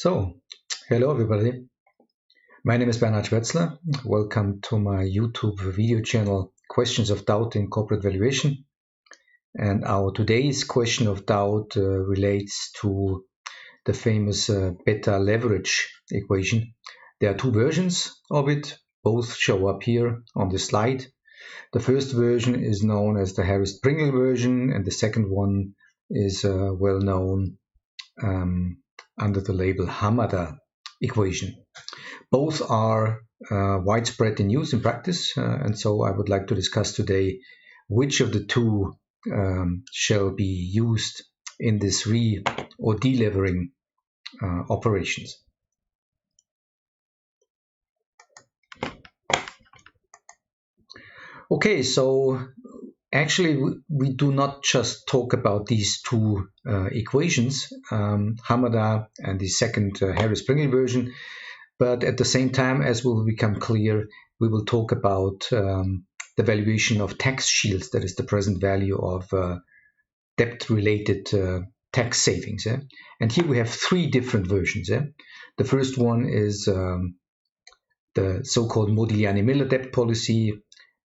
So, hello everybody. My name is Bernhard Schwetzler. Welcome to my YouTube video channel, Questions of Doubt in Corporate Valuation. And our today's question of doubt relates to the famous beta leverage equation. There are two versions of it. Both show up here on the slide. The first version is known as the Harris-Pringle version, and the second one is well known under the label Hamada equation. Both are widespread in use in practice, and so I would like to discuss today which of the two shall be used in this re- or delevering operations. Okay, so actually we do not just talk about these two equations, Hamada and the second Harris-Pringle version, but at the same time, as will become clear, we will talk about the valuation of tax shields, that is the present value of debt-related tax savings. And here we have three different versions. The first one is the so-called Modigliani-Miller debt policy,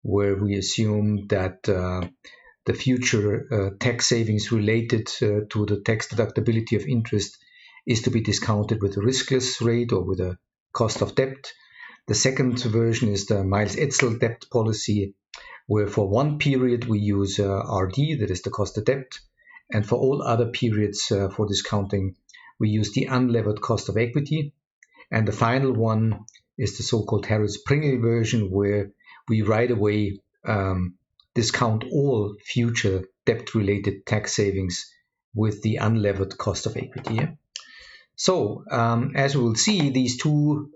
where we assume that the future tax savings related to the tax deductibility of interest is to be discounted with a riskless rate or with a cost of debt. The second version is the Miles-Etzel debt policy, where for one period we use RD, that is the cost of debt, and for all other periods for discounting we use the unlevered cost of equity. And the final one is the so-called Harris-Pringle version, where we right away discount all future debt-related tax savings with the unlevered cost of equity. So, as we will see, these two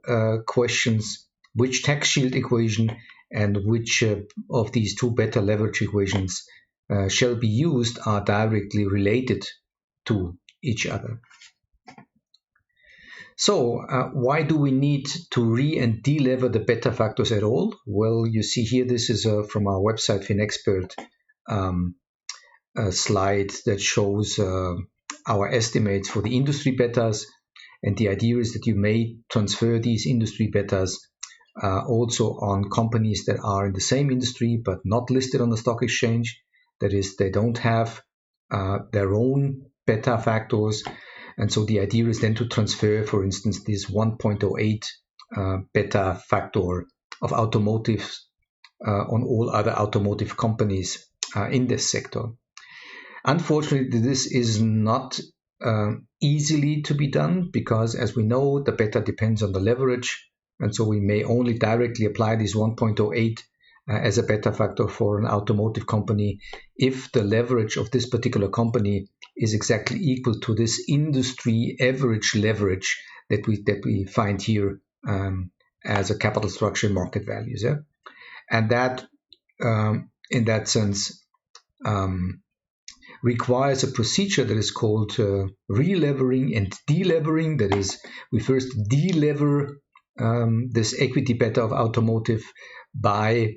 questions, which tax shield equation and which of these two beta leverage equations shall be used, are directly related to each other. So, why do we need to re- and delever the beta factors at all? Well, you see here, this is from our website, FinExpert, a slide that shows our estimates for the industry betas. And the idea is that you may transfer these industry betas also on companies that are in the same industry but not listed on the stock exchange. That is, they don't have their own beta factors. And so the idea is then to transfer, for instance, this 1.08 beta factor of automotive on all other automotive companies in this sector. Unfortunately, this is not easily to be done because, as we know, the beta depends on the leverage. And so we may only directly apply this 1.08 as a beta factor for an automotive company if the leverage of this particular company is exactly equal to this industry average leverage that we find here as a capital structure market values. And that, in that sense, requires a procedure that is called relevering and delevering. That is, we first delever this equity beta of automotive by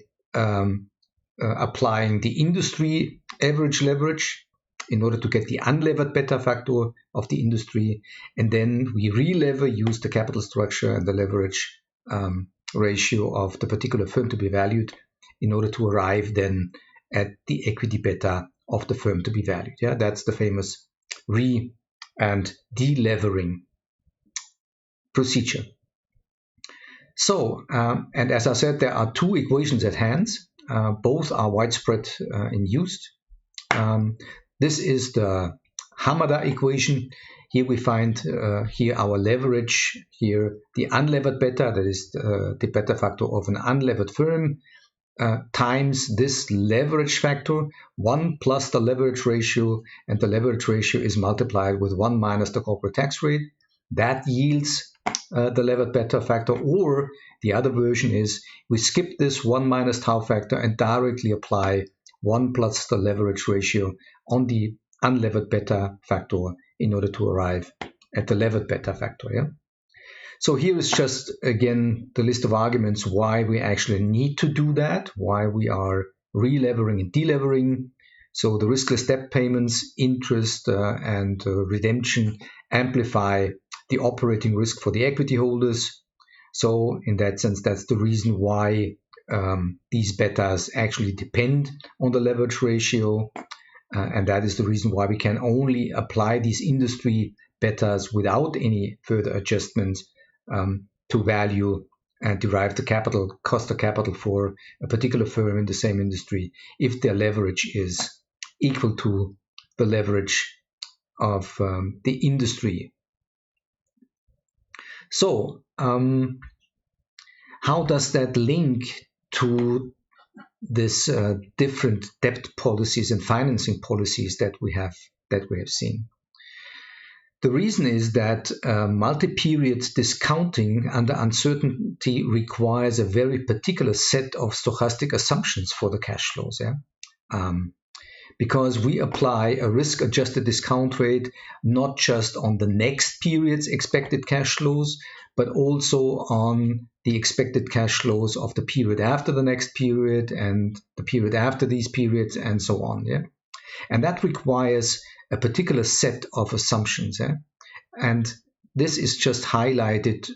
applying the industry average leverage in order to get the unlevered beta factor of the industry, and then we relever, use the capital structure and the leverage ratio of the particular firm to be valued in order to arrive then at the equity beta of the firm to be valued. Yeah, that's the famous re- and delevering procedure. So, and as I said, there are two equations at hand. Both are widespread in use. This is the Hamada equation. Here we find here our leverage, here the unlevered beta, that is the beta factor of an unlevered firm, times this leverage factor, 1 plus the leverage ratio, and the leverage ratio is multiplied with 1 minus the corporate tax rate. That yields the levered beta factor. Or the other version is we skip this 1 minus tau factor and directly apply 1 plus the leverage ratio on the unlevered beta factor in order to arrive at the levered beta factor. Yeah? So here is just, again, the list of arguments why we actually need to do that, why we are relevering and delevering. So the riskless debt payments, interest, and redemption amplify the operating risk for the equity holders. So in that sense, that's the reason why these betas actually depend on the leverage ratio. And that is the reason why we can only apply these industry betas without any further adjustments to value and derive the capital, cost of capital for a particular firm in the same industry if their leverage is equal to the leverage of the industry. So how does that link to this different debt policies and financing policies that we have seen? The reason is that multi-period discounting under uncertainty requires a very particular set of stochastic assumptions for the cash flows. Because we apply a risk-adjusted discount rate not just on the next period's expected cash flows, but also on the expected cash flows of the period after the next period and the period after these periods and so on. And that requires a particular set of assumptions. And this is just highlighted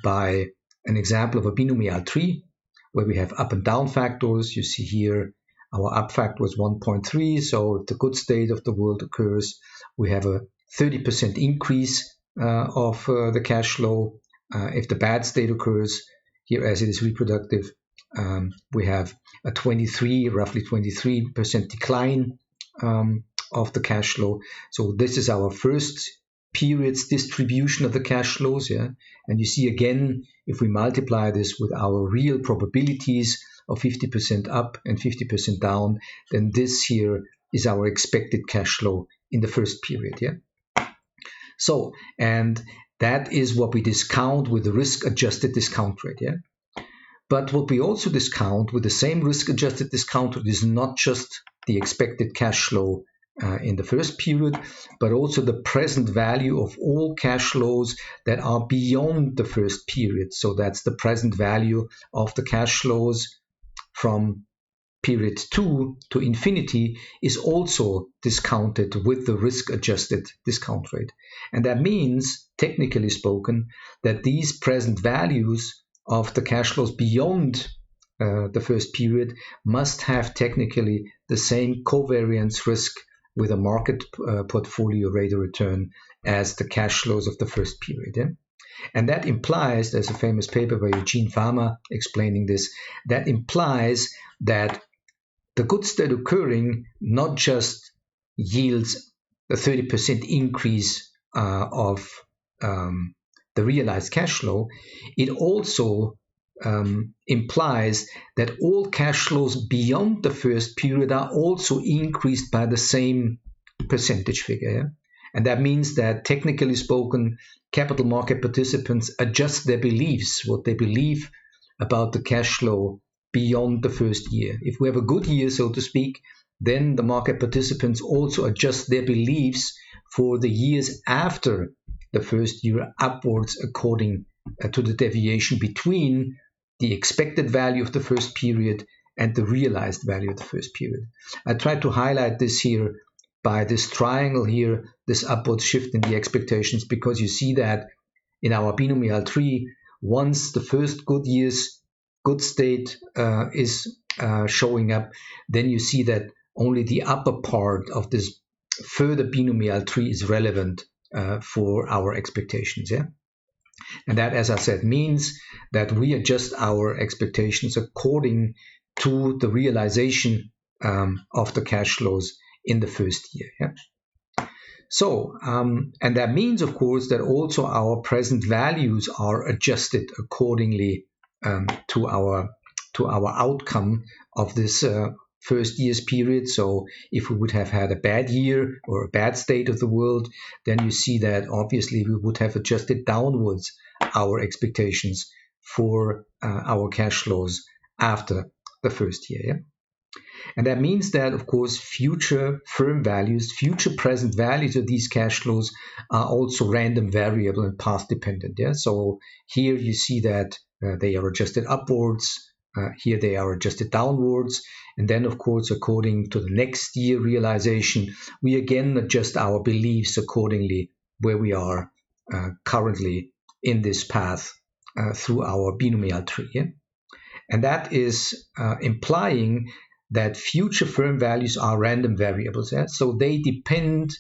by an example of a binomial tree where we have up and down factors. You see here our up factor is 1.3. So if the good state of the world occurs, we have a 30% increase of the cash flow. If the bad state occurs, here as it is reproductive, we have a roughly 23% decline of the cash flow. So this is our first period's distribution of the cash flows. And you see again, if we multiply this with our real probabilities of 50% up and 50% down, then this here is our expected cash flow in the first period. So, and that is what we discount with the risk-adjusted discount rate. But what we also discount with the same risk-adjusted discount rate is not just the expected cash flow in the first period, but also the present value of all cash flows that are beyond the first period. So that's the present value of the cash flows from period 2 to infinity is also discounted with the risk-adjusted discount rate. And that means, technically spoken, that these present values of the cash flows beyond the first period must have technically the same covariance risk with a market portfolio rate of return as the cash flows of the first period. And that implies, there's a famous paper by Eugene Farmer explaining this, that implies that the good state occurring not just yields a 30% increase of the realized cash flow, it also implies that all cash flows beyond the first period are also increased by the same percentage figure. And that means that, technically spoken, capital market participants adjust their beliefs, what they believe about the cash flow beyond the first year. If we have a good year, so to speak, then the market participants also adjust their beliefs for the years after the first year upwards according to the deviation between the expected value of the first period and the realized value of the first period. I tried to highlight this here by this triangle here, this upward shift in the expectations, because you see that in our binomial tree, once the first good state is showing up, then you see that only the upper part of this further binomial tree is relevant for our expectations. And that, as I said, means that we adjust our expectations according to the realization of the cash flows in the first year. So, and that means, of course, that also our present values are adjusted accordingly to our outcome of this first year's period. So if we would have had a bad year or a bad state of the world, then you see that obviously we would have adjusted downwards our expectations for our cash flows after the first year. And that means that, of course, future firm values, future present values of these cash flows are also random variable and path dependent. So here you see that they are adjusted upwards. Here they are adjusted downwards. And then, of course, according to the next year realization, we again adjust our beliefs accordingly where we are currently in this path through our binomial tree. Yeah? And that is implying that future firm values are random variables. Yeah? So they depend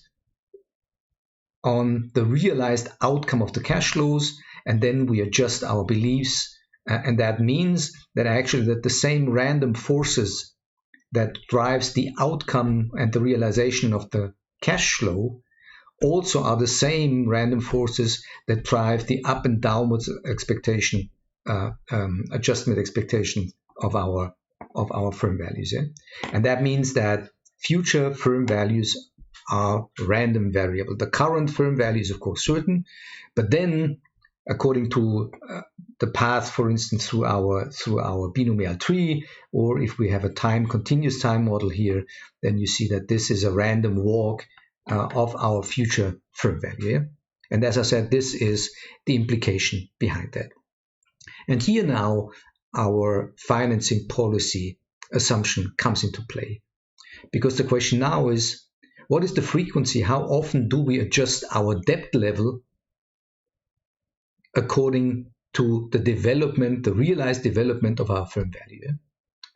on the realized outcome of the cash flows, and then we adjust our beliefs. And that means that actually that the same random forces that drives the outcome and the realization of the cash flow also are the same random forces that drive the up and downwards expectation, adjustment expectation of our firm values. Yeah? And that means that future firm values are random variable. The current firm value is of course certain, but then according to the path, for instance, through our binomial tree, or if we have a continuous time model here, then you see that this is a random walk of our future firm value. Yeah? And as I said, this is the implication behind that. And here now our financing policy assumption comes into play, because the question now is, what is the frequency? How often do we adjust our debt level according to the realized development of our firm value?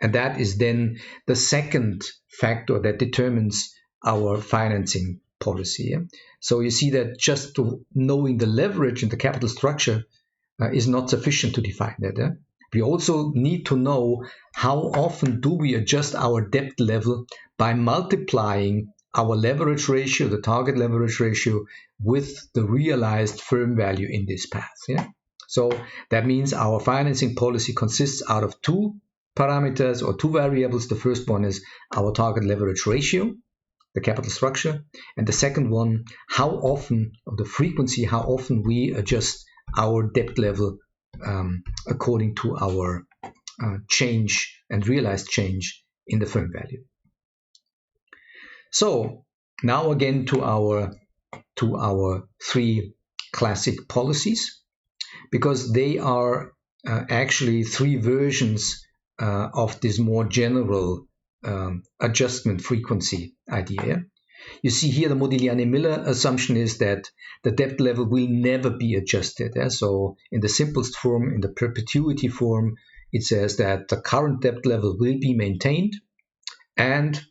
And that is then the second factor that determines our financing policy. So you see that just knowing the leverage in the capital structure is not sufficient to define that. We also need to know how often do we adjust our debt level by multiplying our leverage ratio, the target leverage ratio, with the realized firm value in this path. Yeah? So that means our financing policy consists out of two parameters or two variables. The first one is our target leverage ratio, the capital structure, and the second one, how often, or the frequency, how often we adjust our debt level according to our change and realized change in the firm value. So now again to our three classic policies, because they are actually three versions of this more general adjustment frequency idea. You see here the Modigliani-Miller assumption is that the debt level will never be adjusted. So in the simplest form, in the perpetuity form, it says that the current debt level will be maintained and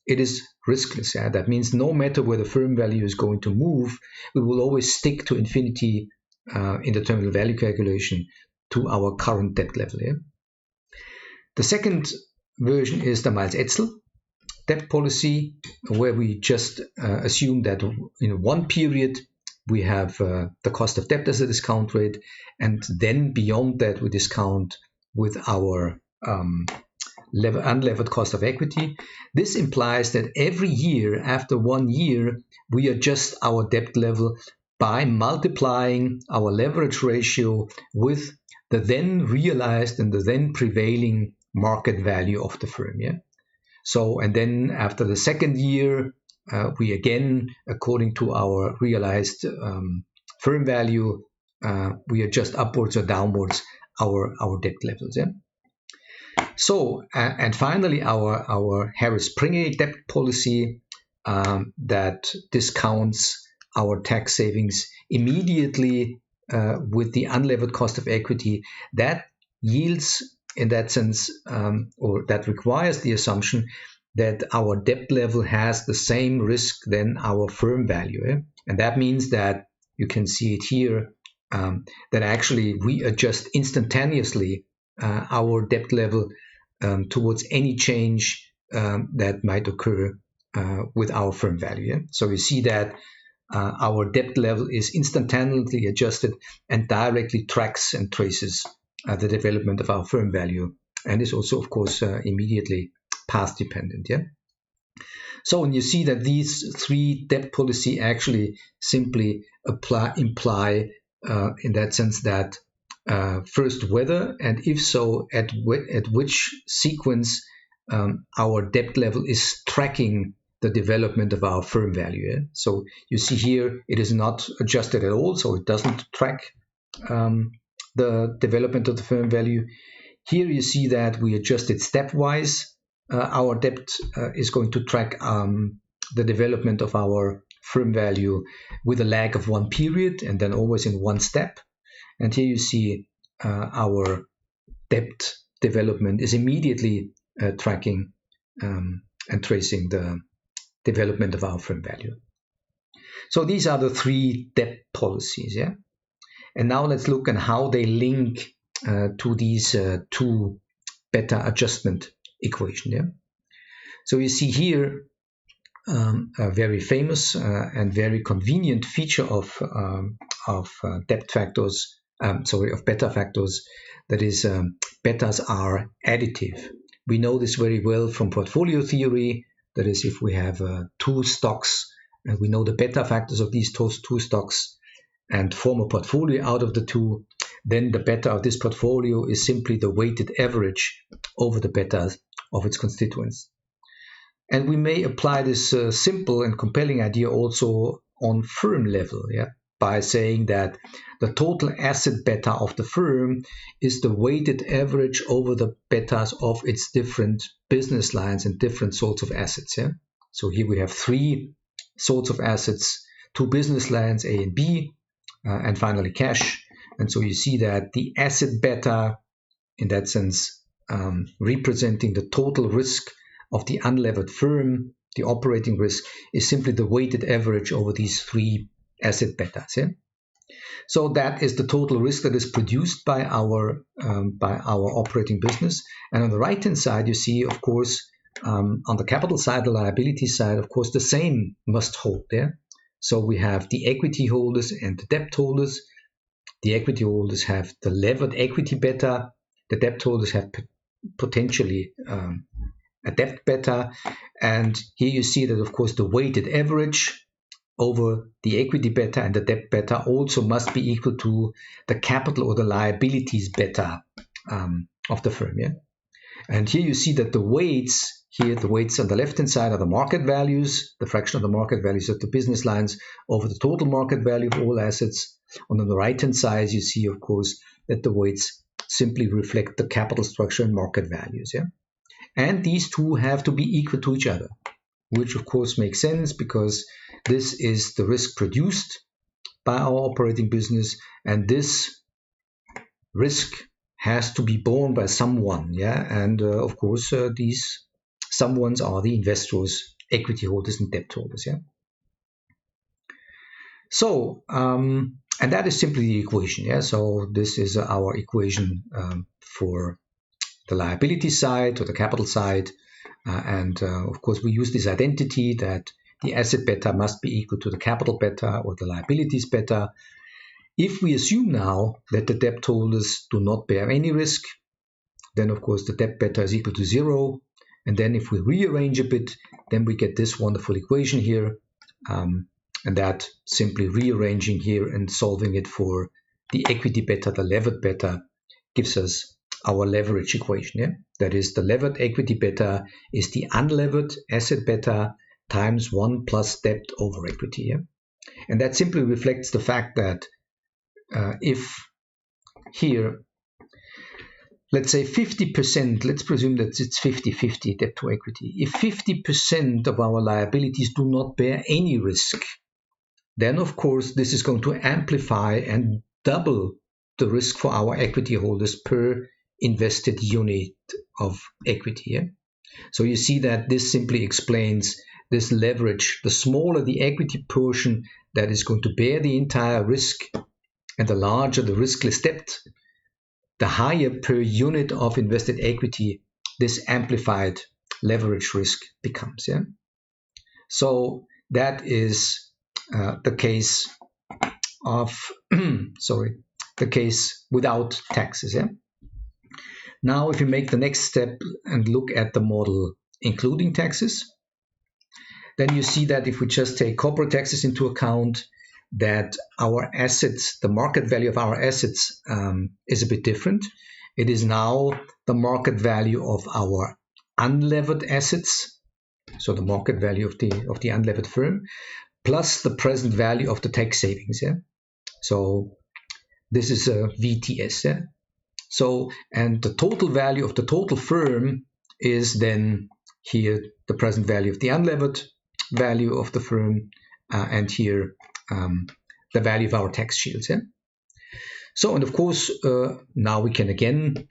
it is riskless. That means no matter where the firm value is going to move, we will always stick to infinity in the terminal value calculation to our current debt level. The second version is the Miles-Etzel debt policy, where we just assume that in one period we have the cost of debt as a discount rate, and then beyond that we discount with our unlevered cost of equity. This implies that every year, after 1 year, we adjust our debt level by multiplying our leverage ratio with the then realized and the then prevailing market value of the firm. So, and then after the second year, we again, according to our realized firm value, we adjust upwards or downwards our debt levels. So, and finally, our Harris-Pringle debt policy that discounts our tax savings immediately with the unlevered cost of equity, that yields, in that sense, or that requires the assumption that our debt level has the same risk than our firm value. And that means that you can see it here, that actually we adjust instantaneously our debt level towards any change that might occur with our firm value. So you see that our debt level is instantaneously adjusted and directly tracks and traces the development of our firm value, and is also, of course, immediately path dependent. So when you see that these three debt policy actually simply imply in that sense that first whether, and if so, at which sequence our debt level is tracking the development of our firm value. So you see here it is not adjusted at all, so it doesn't track the development of the firm value. Here you see that we adjusted stepwise. Our debt is going to track the development of our firm value with a lag of 1 period and then always in one step. And here you see our debt development is immediately tracking and tracing the development of our firm value. So these are the 3 debt policies, yeah. And now let's look at how they link to these 2 beta adjustment equation, yeah. So you see here a very famous and very convenient feature of debt factors, of beta factors, that is betas are additive. We know this very well from portfolio theory. That is, if we have 2 stocks and we know the beta factors of these 2 stocks and form a portfolio out of the 2, then the beta of this portfolio is simply the weighted average over the betas of its constituents. And we may apply this simple and compelling idea also on firm level, yeah, by saying that the total asset beta of the firm is the weighted average over the betas of its different business lines and different sorts of assets. Yeah? So here we have 3 sorts of assets, 2 business lines, A and B, and finally cash. And so you see that the asset beta, in that sense, representing the total risk of the unlevered firm, the operating risk, is simply the weighted average over these 3 asset betas. Yeah? So that is the total risk that is produced by our operating business. And on the right-hand side, you see, of course, on the capital side, the liability side, of course, the same must hold there. So we have the equity holders and the debt holders. The equity holders have the levered equity beta. The debt holders have potentially a debt beta. And here you see that, of course, the weighted average over the equity beta and the debt beta also must be equal to the capital or the liabilities beta of the firm. Yeah? And here you see that the weights, here the weights on the left-hand side are the market values, the fraction of the market values of the business lines over the total market value of all assets. And on the right-hand side, you see, of course, that the weights simply reflect the capital structure and market values. Yeah? And these 2 have to be equal to each other, which of course makes sense because this is the risk produced by our operating business, and this risk has to be borne by someone. Yeah, and of course these someones are the investors, equity holders, and debt holders. Yeah. So and that is simply the equation. Yeah. So this is our equation for the liability side or the capital side. And of course, we use this identity that the asset beta must be equal to the capital beta or the liabilities beta. If we assume now that the debt holders do not bear any risk, then of course the debt beta is equal to 0. And then if we rearrange a bit, then we get this wonderful equation here. And that simply rearranging here and solving it for the equity beta, the levered beta, gives us our leverage equation. Yeah? That is, the levered equity beta is the unlevered asset beta times 1 plus debt over equity. Yeah? And that simply reflects the fact that if here, let's say 50%, let's presume that it's 50-50 debt to equity. If 50% of our liabilities do not bear any risk, then of course this is going to amplify and double the risk for our equity holders per invested unit of equity. Yeah? So you see that this simply explains this leverage. The smaller the equity portion that is going to bear the entire risk, and the larger the riskless debt, the higher per unit of invested equity this amplified leverage risk becomes. Yeah? So that is the case of the case without taxes. Yeah? Now, if you make the next step and look at the model including taxes, then you see that if we just take corporate taxes into account, that our assets, the market value of our assets is a bit different. It is now the market value of our unlevered assets, so the market value of the unlevered firm, plus the present value of the tax savings. Yeah? So this is a VTS. Yeah? So, and the total value of the total firm is then here the present value of the unlevered value of the firm and here the value of our tax shields. Yeah? So, and of course, now we can again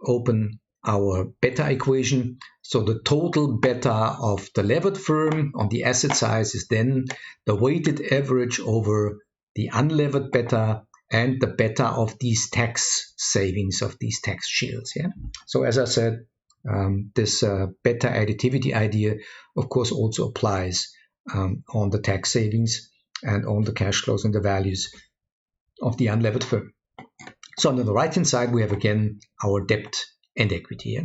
open our beta equation. So the total beta of the levered firm on the asset side is then the weighted average over the unlevered beta and the beta of these tax savings, of these tax shields. Yeah. So as I said, this beta additivity idea, of course, also applies on the tax savings and on the cash flows and the values of the unlevered firm. So on the right-hand side, we have again our debt and equity. Yeah?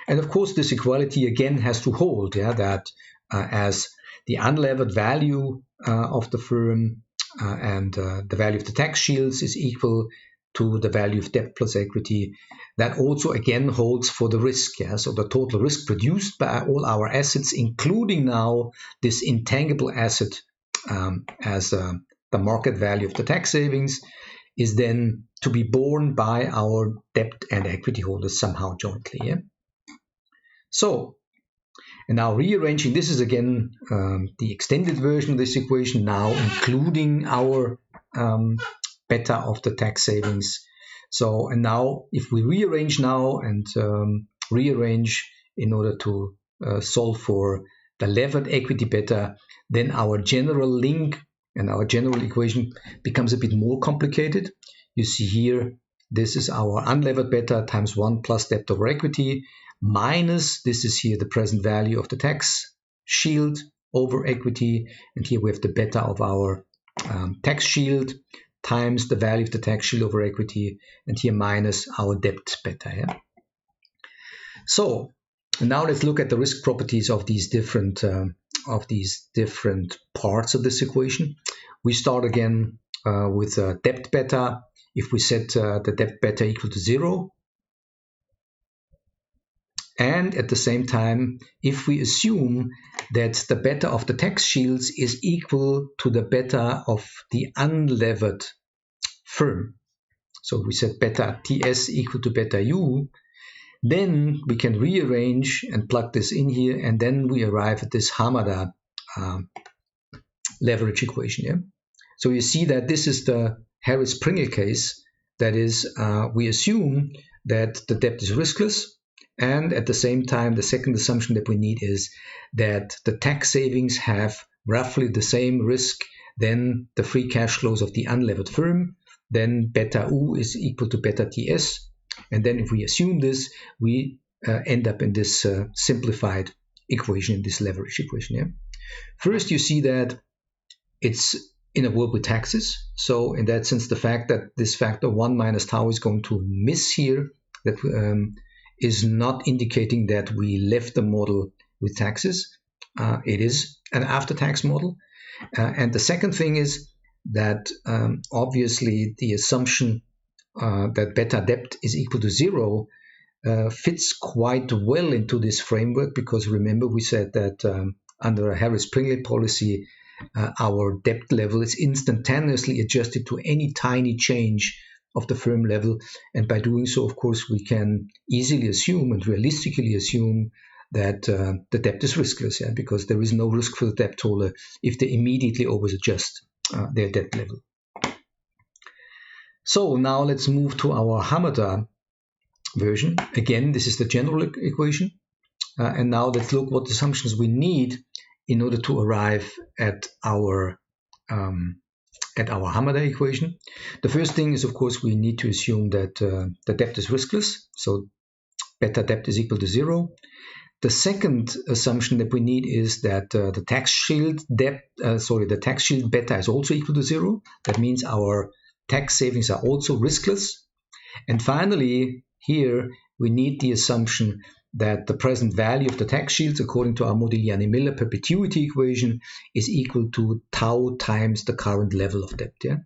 And of course, this equality again has to hold, yeah, that as the unlevered value of the firm and the value of the tax shields is equal to the value of debt plus equity, that also again holds for the risk. Yeah? So the total risk produced by all our assets, including now this intangible asset as the market value of the tax savings, is then to be borne by our debt and equity holders somehow jointly. Yeah? So, and now rearranging, this is again the extended version of this equation, now including our beta of the tax savings. So, and now if we rearrange now and rearrange in order to solve for the levered equity beta, then our general link and our general equation becomes a bit more complicated. You see here, this is our unlevered beta times 1 plus debt over equity, minus, this is here the present value of the tax shield over equity, and here we have the beta of our tax shield times the value of the tax shield over equity, and here minus our debt beta. Yeah? So now let's look at the risk properties of these different parts of this equation. We start again with debt beta. If we set the debt beta equal to 0, and at the same time, if we assume that the beta of the tax shields is equal to the beta of the unlevered firm, so we set beta TS equal to beta U, then we can rearrange and plug this in here, and then we arrive at this Hamada leverage equation. Yeah? So you see that this is the Harris-Pringle case. That is, we assume that the debt is riskless, and at the same time, the second assumption that we need is that the tax savings have roughly the same risk than the free cash flows of the unlevered firm. Then beta U is equal to beta TS. And then if we assume this, we end up in this simplified equation, this leverage equation. Yeah? First, you see that it's in a world with taxes. So in that sense, the fact that this factor 1 minus tau is going to miss here, that is not indicating that we left the model with taxes. It is an after-tax model. And the second thing is that obviously the assumption that beta debt is equal to 0 fits quite well into this framework, because remember we said that under a Harris-Pringle policy, our debt level is instantaneously adjusted to any tiny change of the firm level, and by doing so, of course, we can easily assume and realistically assume that the debt is riskless, yeah? Because there is no risk for the debt holder if they immediately always adjust their debt level. So now let's move to our Hamada version. Again, this is the general equation, and now let's look what assumptions we need in order to arrive at our Hamada equation. The first thing is, of course, we need to assume that the debt is riskless, so beta debt is equal to 0. The second assumption that we need is that the tax shield beta is also equal to 0. That means our tax savings are also riskless. And finally, here we need the assumption that the present value of the tax shields, according to our Modigliani-Miller perpetuity equation, is equal to tau times the current level of debt. Yeah?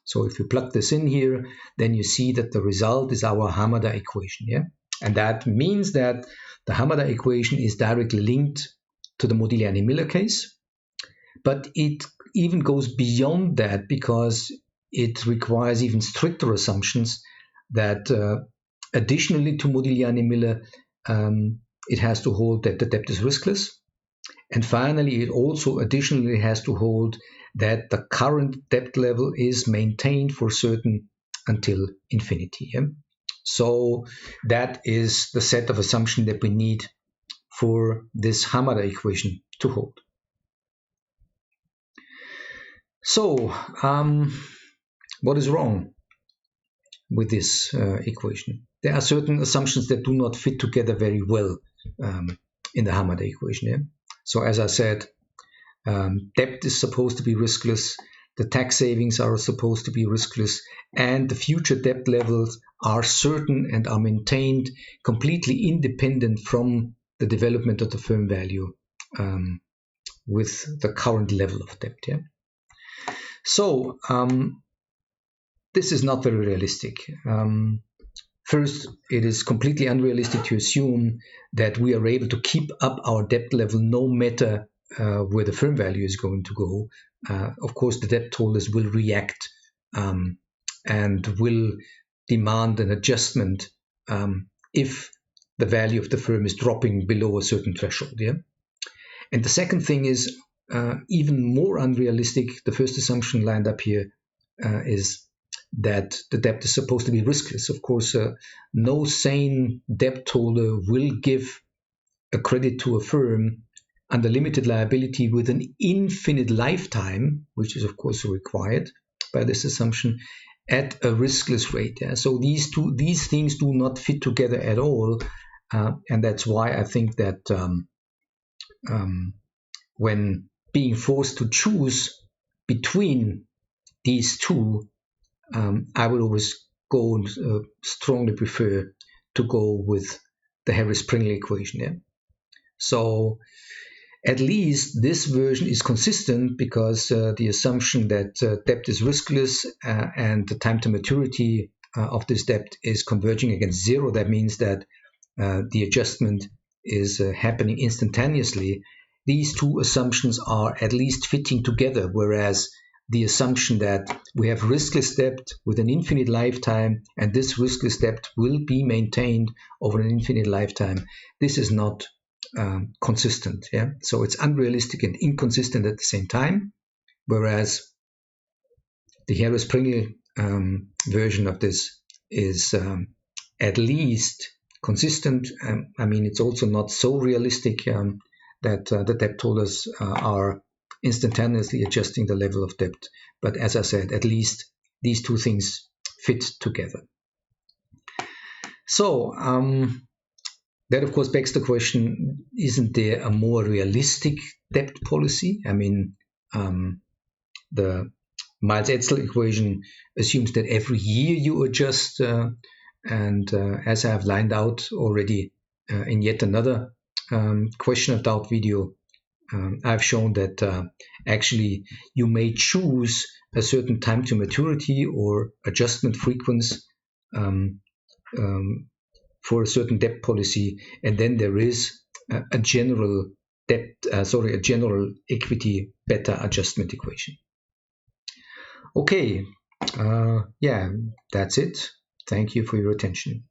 So if you plug this in here, then you see that the result is our Hamada equation. Yeah? And that means that the Hamada equation is directly linked to the Modigliani-Miller case, but it even goes beyond that, because it requires even stricter assumptions that additionally to Modigliani-Miller, it has to hold that the debt is riskless, And finally, it also additionally has to hold that the current debt level is maintained for certain until infinity. Yeah? So that is the set of assumptions that we need for this Hamada equation to hold. So what is wrong with this equation? There are certain assumptions that do not fit together very well in the Hamada equation. Yeah? So as I said, debt is supposed to be riskless, the tax savings are supposed to be riskless, and the future debt levels are certain and are maintained completely independent from the development of the firm value with the current level of debt. Yeah? So this is not very realistic. First, it is completely unrealistic to assume that we are able to keep up our debt level no matter where the firm value is going to go. Of course, the debt holders will react and will demand an adjustment if the value of the firm is dropping below a certain threshold. Yeah? And the second thing is even more unrealistic. The first assumption lined up here is that the debt is supposed to be riskless. Of course, no sane debt holder will give a credit to a firm under limited liability with an infinite lifetime, which is of course required by this assumption, at a riskless rate. Yeah? So these things do not fit together at all, and that's why I think that when being forced to choose between these two, I would always go and strongly prefer to go with the Harris-Pringle equation. Yeah? So at least this version is consistent because the assumption that debt is riskless and the time to maturity of this debt is converging against zero. That means that the adjustment is happening instantaneously. These two assumptions are at least fitting together, whereas the assumption that we have riskless debt with an infinite lifetime and this riskless debt will be maintained over an infinite lifetime, this is not consistent. Yeah? So it's unrealistic and inconsistent at the same time, whereas the Harris-Pringle version of this is at least consistent. I mean, it's also not so realistic that the debt holders are instantaneously adjusting the level of debt. But as I said, at least these two things fit together. So that of course begs the question, isn't there a more realistic debt policy? I mean, the Miles-Etzel equation assumes that every year you adjust, and as I have lined out already in yet another question of doubt video, I've shown that actually you may choose a certain time to maturity or adjustment frequency for a certain debt policy, and then there is a general general equity beta adjustment equation. Okay, yeah, that's it. Thank you for your attention.